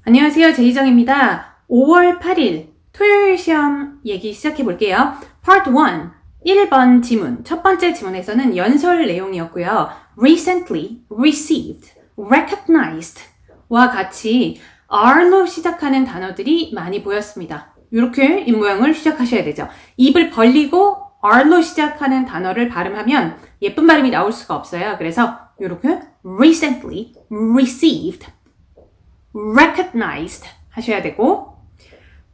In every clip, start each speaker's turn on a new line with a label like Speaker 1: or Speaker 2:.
Speaker 1: 안녕하세요. 제이정입니다. 5월 8일 토요일 시험 얘기 시작해 볼게요. Part 1, 1번 지문. 첫 번째 지문에서는 연설 내용이었고요. Recently, received, recognized 와 같이 R로 시작하는 단어들이 많이 보였습니다. 이렇게 입모양을 시작하셔야 되죠. 입을 벌리고 R로 시작하는 단어를 발음하면 예쁜 발음이 나올 수가 없어요. 그래서 이렇게 recently, received, recognized 하셔야 되고,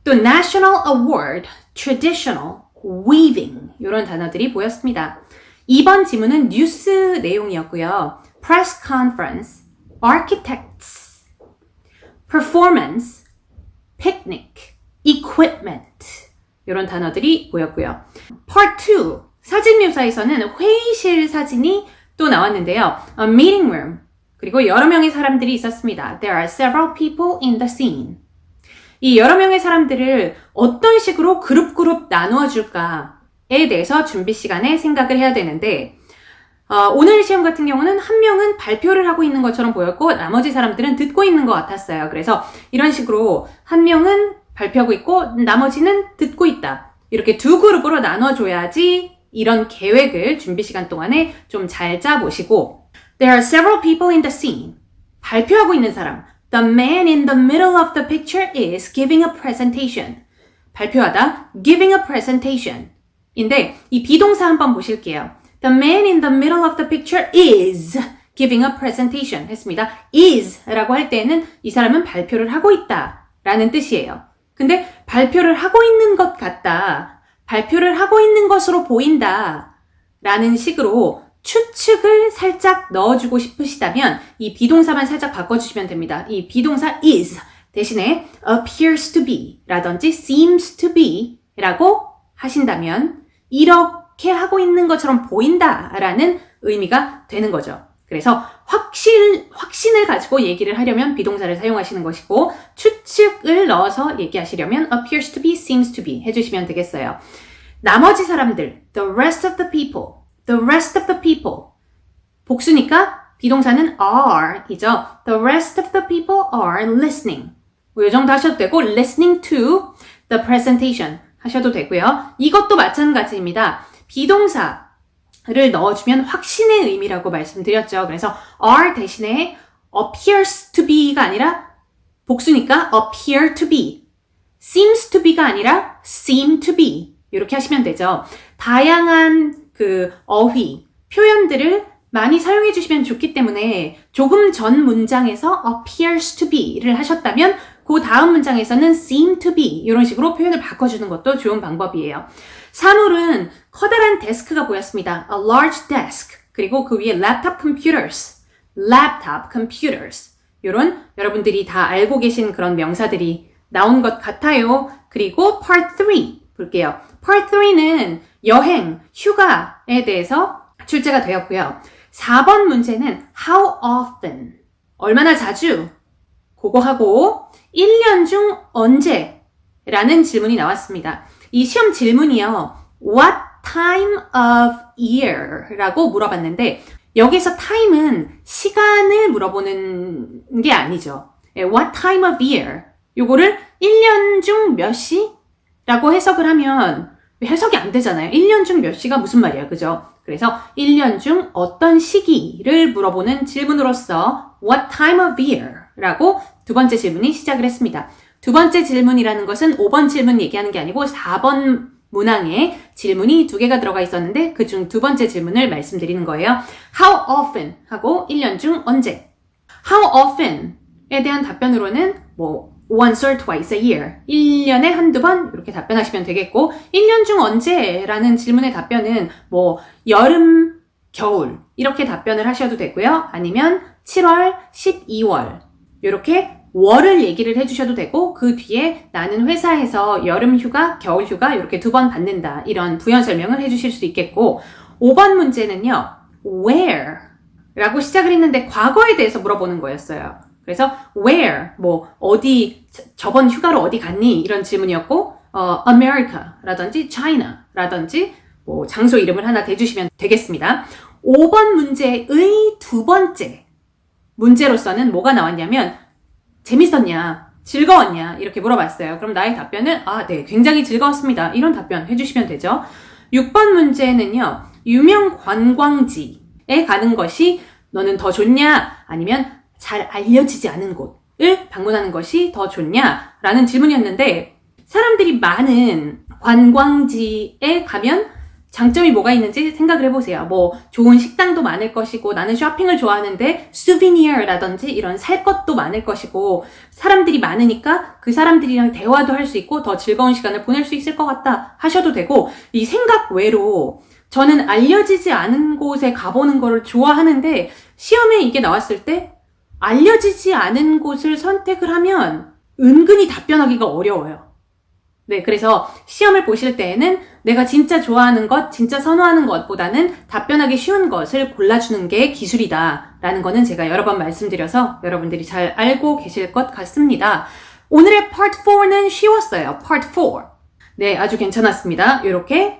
Speaker 1: 또 national award, traditional, weaving 이런 단어들이 보였습니다. 2번 지문은 뉴스 내용이었고요. press conference, architects, performance, picnic, equipment 이런 단어들이 보였고요. Part 2, 사진 묘사에서는 회의실 사진이 또 나왔는데요. A meeting room, 그리고 여러 명의 사람들이 있었습니다. There are several people in the scene. 이 여러 명의 사람들을 어떤 식으로 그룹 나누어 줄까에 대해서 준비 시간에 생각을 해야 되는데, 오늘 시험 같은 경우는 한 명은 발표를 하고 있는 것처럼 보였고 나머지 사람들은 듣고 있는 것 같았어요. 그래서 이런 식으로 한 명은 발표하고 있고 나머지는 듣고 있다. 이렇게 두 그룹으로 나눠줘야지 이런 계획을 준비 시간 동안에 좀 잘 짜보시고, There are several people in the scene. 발표하고 있는 사람. The man in the middle of the picture is giving a presentation. 발표하다, giving a presentation. 인데 이 비동사 한번 보실게요. The man in the middle of the picture is giving a presentation 했습니다. is 라고 할 때는 이 사람은 발표를 하고 있다 라는 뜻이에요. 근데 발표를 하고 있는 것 같다, 발표를 하고 있는 것으로 보인다 라는 식으로 추측을 살짝 넣어주고 싶으시다면 이 비동사만 살짝 바꿔주시면 됩니다. 이 비동사 is 대신에 appears to be 라든지 seems to be 라고 하신다면 이렇게 하고 있는 것처럼 보인다 라는 의미가 되는 거죠. 그래서 확신을 가지고 얘기를 하려면 비동사를 사용하시는 것이고, 추측을 넣어서 얘기하시려면 appears to be, seems to be 해주시면 되겠어요. 나머지 사람들, the rest of the people, the rest of the people. 복수니까 비동사는 are 이죠. The rest of the people are listening. 이 정도 하셔도 되고, listening to the presentation 하셔도 되고요. 이것도 마찬가지입니다. 비동사를 넣어주면 확신의 의미라고 말씀드렸죠. 그래서 are 대신에 appears to be가 아니라 복수니까 appear to be, seems to be가 아니라 seem to be 이렇게 하시면 되죠. 다양한 어휘, 표현들을 많이 사용해 주시면 좋기 때문에 조금 전 문장에서 appears to be를 하셨다면 그 다음 문장에서는 seem to be 이런 식으로 표현을 바꿔주는 것도 좋은 방법이에요. 사물은 커다란 데스크가 보였습니다. A large desk. 그리고 그 위에 laptop computers 이런 여러분들이 다 알고 계신 그런 명사들이 나온 것 같아요. 그리고 part 3 볼게요. part 3는 여행, 휴가에 대해서 출제가 되었고요. 4번 문제는 how often, 얼마나 자주, 그거 하고 1년 중 언제 라는 질문이 나왔습니다. 이 시험 질문이요. What time of year 라고 물어봤는데, 여기서 time은 시간을 물어보는 게 아니죠. What time of year, 요거를 1년 중 몇 시? 라고 해석을 하면 해석이 안 되잖아요. 1년 중 몇 시가 무슨 말이야, 그죠? 그래서 1년 중 어떤 시기를 물어보는 질문으로서 What time of year? 라고 두 번째 질문이 시작을 했습니다. 두 번째 질문이라는 것은 5번 질문 얘기하는 게 아니고 4번 문항에 질문이 두 개가 들어가 있었는데 그중 두 번째 질문을 말씀드리는 거예요. How often 하고 1년 중 언제. How often에 대한 답변으로는 once or twice a year, 1년에 한두 번 이렇게 답변하시면 되겠고, 1년 중 언제라는 질문의 답변은 여름, 겨울 이렇게 답변을 하셔도 되고요. 아니면 7월, 12월 이렇게 월을 얘기를 해주셔도 되고, 그 뒤에 나는 회사에서 여름 휴가, 겨울 휴가 이렇게 두 번 받는다 이런 부연 설명을 해주실 수 있겠고, 5번 문제는요. where 라고 시작을 했는데 과거에 대해서 물어보는 거였어요. 그래서 where, 어디, 저번 휴가로 어디 갔니? 이런 질문이었고, America 라든지 China 라든지 장소 이름을 하나 대주시면 되겠습니다. 5번 문제의 두 번째 문제로서는 뭐가 나왔냐면, 재밌었냐? 즐거웠냐? 이렇게 물어봤어요. 그럼 나의 답변은 네, 굉장히 즐거웠습니다. 이런 답변 해주시면 되죠. 6번 문제는요. 유명 관광지에 가는 것이 너는 더 좋냐? 아니면 잘 알려지지 않은 곳을 방문하는 것이 더 좋냐? 라는 질문이었는데 사람들이 많은 관광지에 가면 장점이 뭐가 있는지 생각을 해보세요. 뭐 좋은 식당도 많을 것이고 나는 쇼핑을 좋아하는데 수비니어라든지 이런 살 것도 많을 것이고 사람들이 많으니까 그 사람들이랑 대화도 할 수 있고 더 즐거운 시간을 보낼 수 있을 것 같다 하셔도 되고 이 생각 외로 저는 알려지지 않은 곳에 가보는 거를 좋아하는데 시험에 이게 나왔을 때 알려지지 않은 곳을 선택을 하면 은근히 답변하기가 어려워요. 네, 그래서 시험을 보실 때에는 내가 진짜 좋아하는 것, 진짜 선호하는 것보다는 답변하기 쉬운 것을 골라주는 게 기술이다 라는 거는 제가 여러 번 말씀드려서 여러분들이 잘 알고 계실 것 같습니다. 오늘의 Part 4는 쉬웠어요. Part 4. 네, 아주 괜찮았습니다. 이렇게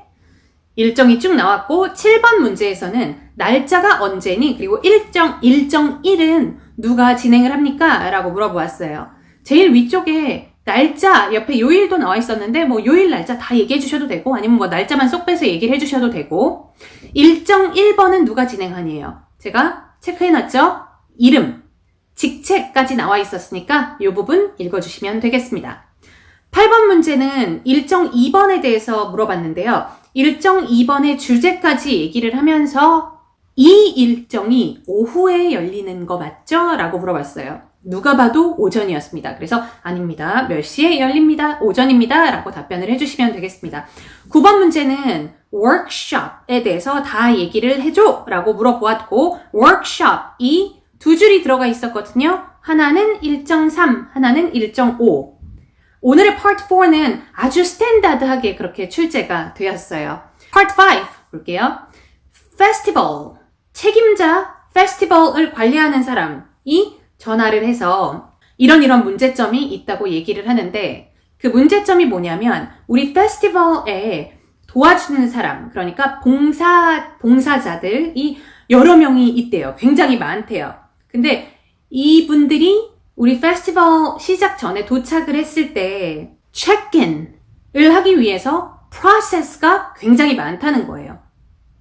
Speaker 1: 일정이 쭉 나왔고 7번 문제에서는 날짜가 언제니? 그리고 일정 1은 누가 진행을 합니까? 라고 물어보았어요. 제일 위쪽에 날짜 옆에 요일도 나와 있었는데 뭐 요일 날짜 다 얘기해 주셔도 되고 아니면 뭐 날짜만 쏙 빼서 얘기를 해 주셔도 되고 일정 1번은 누가 진행하니에요. 제가 체크해 놨죠? 이름, 직책까지 나와 있었으니까 이 부분 읽어주시면 되겠습니다. 8번 문제는 일정 2번에 대해서 물어봤는데요. 일정 2번의 주제까지 얘기를 하면서 이 일정이 오후에 열리는 거 맞죠? 라고 물어봤어요. 누가 봐도 오전이었습니다. 그래서 아닙니다. 몇 시에 열립니다. 오전입니다. 라고 답변을 해주시면 되겠습니다. 9번 문제는 workshop에 대해서 다 얘기를 해줘 라고 물어보았고 workshop이 두 줄이 들어가 있었거든요. 하나는 일정 3, 하나는 일정 5. 오늘의 Part 4는 아주 스탠다드하게 그렇게 출제가 되었어요. Part 5 볼게요. Festival, 책임자, 페스티벌을 관리하는 사람이 전화를 해서 이런 문제점이 있다고 얘기를 하는데 그 문제점이 뭐냐면 우리 페스티벌에 도와주는 사람, 그러니까 봉사자들이 여러 명이 있대요. 굉장히 많대요. 근데 이분들이 우리 페스티벌 시작 전에 도착을 했을 때 체크인을 하기 위해서 프로세스가 굉장히 많다는 거예요.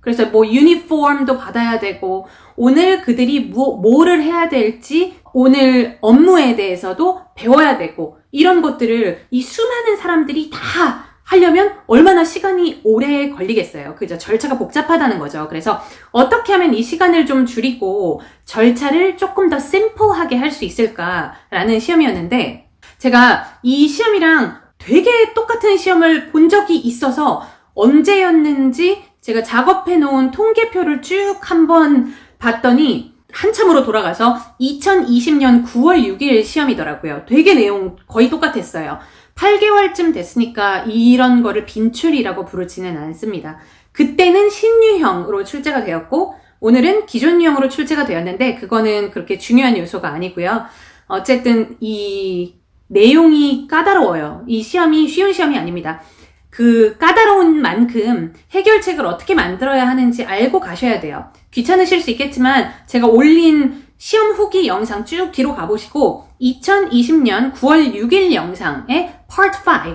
Speaker 1: 그래서 뭐 유니폼도 받아야 되고 오늘 그들이 뭐를 해야 될지 오늘 업무에 대해서도 배워야 되고 이런 것들을 이 수많은 사람들이 다 하려면 얼마나 시간이 오래 걸리겠어요. 그죠? 절차가 복잡하다는 거죠. 그래서 어떻게 하면 이 시간을 좀 줄이고 절차를 조금 더 심플하게 할 수 있을까라는 시험이었는데 제가 이 시험이랑 되게 똑같은 시험을 본 적이 있어서 언제였는지 제가 작업해 놓은 통계표를 쭉 한번 봤더니 한참으로 돌아가서 2020년 9월 6일 시험이더라고요. 되게 내용 거의 똑같았어요. 8개월쯤 됐으니까 이런 거를 빈출이라고 부르지는 않습니다. 그때는 신유형으로 출제가 되었고 오늘은 기존 유형으로 출제가 되었는데 그거는 그렇게 중요한 요소가 아니고요. 어쨌든 이 내용이 까다로워요. 이 시험이 쉬운 시험이 아닙니다. 그 까다로운 만큼 해결책을 어떻게 만들어야 하는지 알고 가셔야 돼요. 귀찮으실 수 있겠지만 제가 올린 시험 후기 영상 쭉 뒤로 가보시고 2020년 9월 6일 영상의 Part 5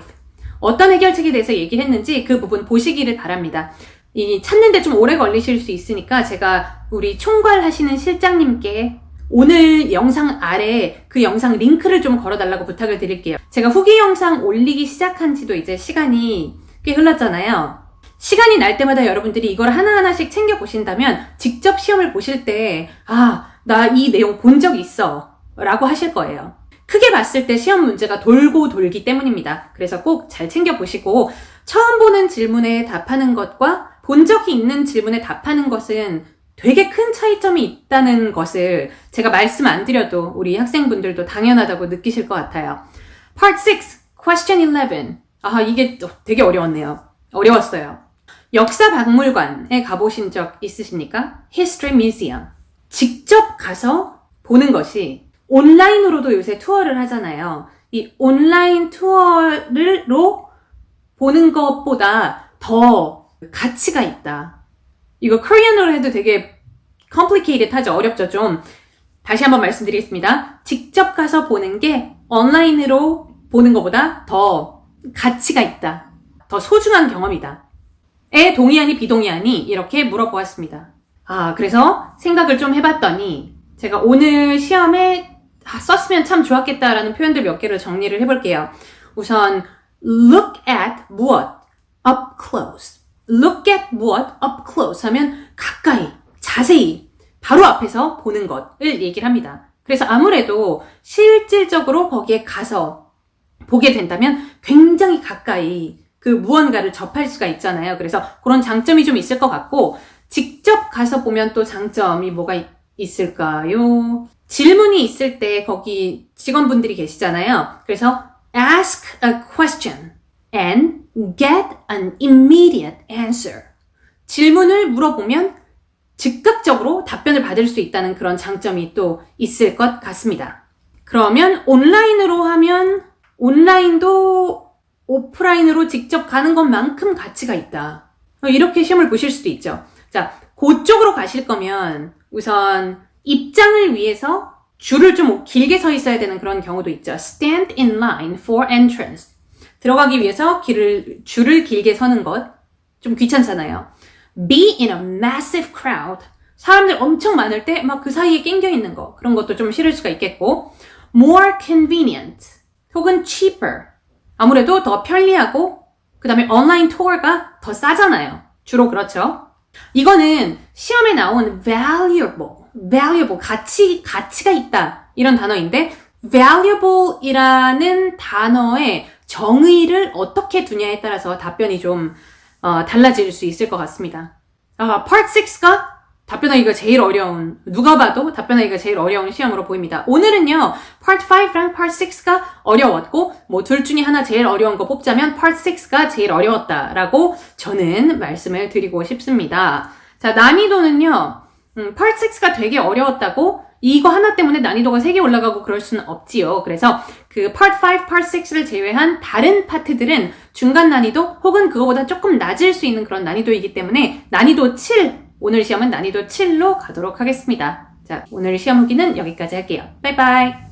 Speaker 1: 어떤 해결책에 대해서 얘기했는지 그 부분 보시기를 바랍니다. 이 찾는데 좀 오래 걸리실 수 있으니까 제가 우리 총괄하시는 실장님께 오늘 영상 아래에 그 영상 링크를 좀 걸어달라고 부탁을 드릴게요. 제가 후기 영상 올리기 시작한 지도 이제 시간이 꽤 흘렀잖아요. 시간이 날 때마다 여러분들이 이걸 하나하나씩 챙겨보신다면 직접 시험을 보실 때 나 이 내용 본 적 있어 라고 하실 거예요. 크게 봤을 때 시험 문제가 돌고 돌기 때문입니다. 그래서 꼭 잘 챙겨보시고 처음 보는 질문에 답하는 것과 본 적이 있는 질문에 답하는 것은 되게 큰 차이점이 있다는 것을 제가 말씀 안 드려도 우리 학생분들도 당연하다고 느끼실 것 같아요. Part 6, Question 11. 이게 되게 어려웠어요. 역사박물관에 가보신 적 있으십니까? History Museum. 직접 가서 보는 것이 온라인으로도 요새 투어를 하잖아요. 이 온라인 투어로 보는 것보다 더 가치가 있다. 이거 코리안어로 해도 되게 complicated 하죠. 어렵죠, 좀. 다시 한번 말씀드리겠습니다. 직접 가서 보는 게 온라인으로 보는 것보다 더 가치가 있다. 더 소중한 경험이다. 에 동의하니 비동의하니 이렇게 물어보았습니다. 그래서 생각을 좀 해봤더니 제가 오늘 시험에 썼으면 참 좋았겠다라는 표현들 몇 개를 정리를 해볼게요. 우선 look at 무엇 up close. look at 무엇 up close 하면 가까이, 자세히, 바로 앞에서 보는 것을 얘기를 합니다. 그래서 아무래도 실질적으로 거기에 가서 보게 된다면 굉장히 가까이 그 무언가를 접할 수가 있잖아요. 그래서 그런 장점이 좀 있을 것 같고 직접 가서 보면 또 장점이 뭐가 있을까요? 질문이 있을 때 거기 직원분들이 계시잖아요. 그래서 ask a question and get an immediate answer. 질문을 물어보면 즉각적으로 답변을 받을 수 있다는 그런 장점이 또 있을 것 같습니다. 그러면 온라인으로 하면 온라인도 오프라인으로 직접 가는 것만큼 가치가 있다. 이렇게 시험을 보실 수도 있죠. 자, 그쪽으로 가실 거면 우선 입장을 위해서 줄을 좀 길게 서 있어야 되는 그런 경우도 있죠. Stand in line for entrance. 들어가기 위해서 줄을 길게 서는 것 좀 귀찮잖아요. Be in a massive crowd. 사람들 엄청 많을 때 막 그 사이에 낑겨 있는 거. 그런 것도 좀 싫을 수가 있겠고. More convenient. 혹은 cheaper. 아무래도 더 편리하고 그 다음에 온라인 투어가 더 싸잖아요. 주로 그렇죠. 이거는 시험에 나온 valuable, 가치가 있다 이런 단어인데 valuable이라는 단어의 정의를 어떻게 두냐에 따라서 답변이 좀 달라질 수 있을 것 같습니다. Part 6가 답변하기가 제일 어려운, 누가 봐도 답변하기가 제일 어려운 시험으로 보입니다. 오늘은요, Part 5랑 Part 6가 어려웠고, 둘 중에 하나 제일 어려운 거 뽑자면 Part 6가 제일 어려웠다라고 저는 말씀을 드리고 싶습니다. 자, 난이도는요, Part 6가 되게 어려웠다고 이거 하나 때문에 난이도가 3개 올라가고 그럴 수는 없지요. 그래서 그 Part 5, Part 6를 제외한 다른 파트들은 중간 난이도 혹은 그거보다 조금 낮을 수 있는 그런 난이도이기 때문에 난이도 7, 오늘 시험은 난이도 7로 가도록 하겠습니다. 자, 오늘 시험 후기는 여기까지 할게요. 바이바이.